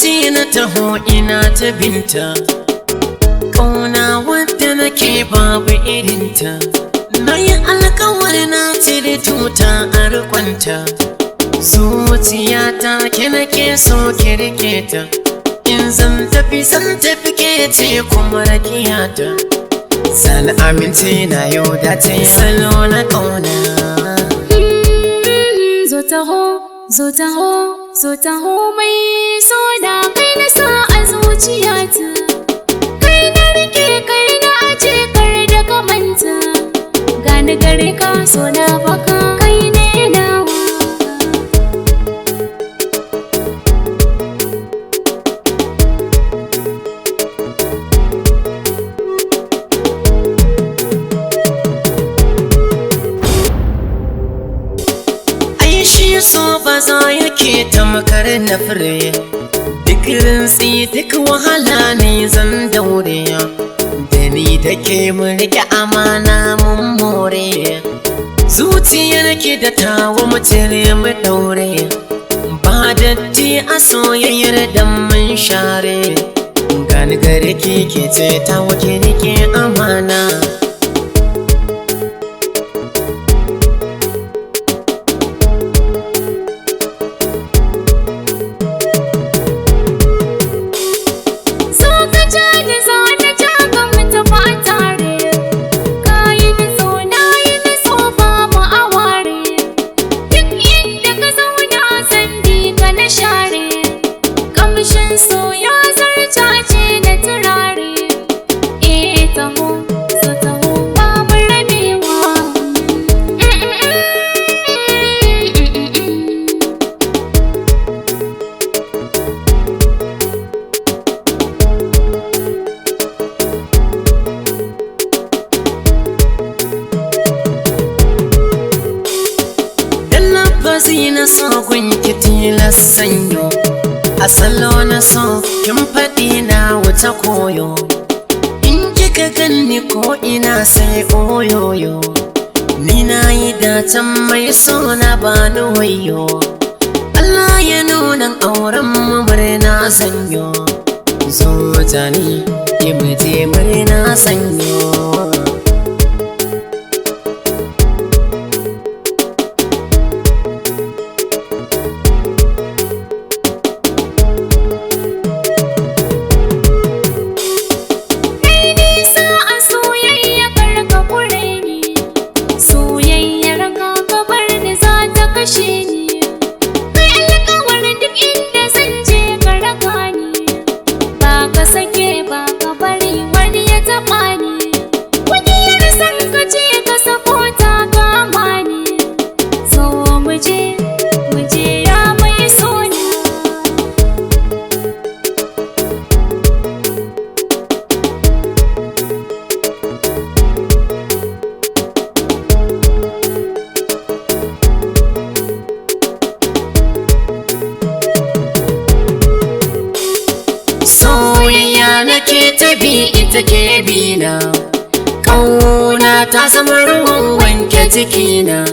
ce na taho ina ta binta, ƙauna wadda nake babu irinta. Na yi alkawar na cire tuta a rikonta, zuciyata ke nake so ki rike ta. In zan tafi ke ce kuma rakiyata. San amince na yau da ta yi salo na ƙauna. Zo taho, zo taho, zo taho mai so da kai na sa a zuciyata. Kai na rike, kai na aje, kar da ka manta. Gani gare ka so na baka, kai ne nawa. Shi so ba za yake tamkar na fure, duk rintsi duk wahala ne zan daure. Da ni da ke mun rike amana mun more, zuciyar ki da tawa mu cire mu daure. Ba datti a soyayyar da mun share, gani gare ki ke ce tawa ki rike amana. Na so gunki tilas sanyo, a salo na so kin faɗi na wuta koyo. In kika ganni ko ina sai oyoyo, ni na yi dacen mai so na bani wayo. Allah ya nuna auren mu murna sanyo, zo tani ki muje murna sanyo. Soyayya nake ta bi ita ke bina, ƙauna ta zama ruwan wanke jikina.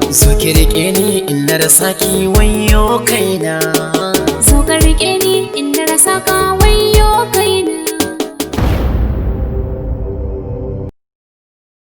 Zo ki riƙe ni in na rasa ki wayo kaina. Zo ka riƙe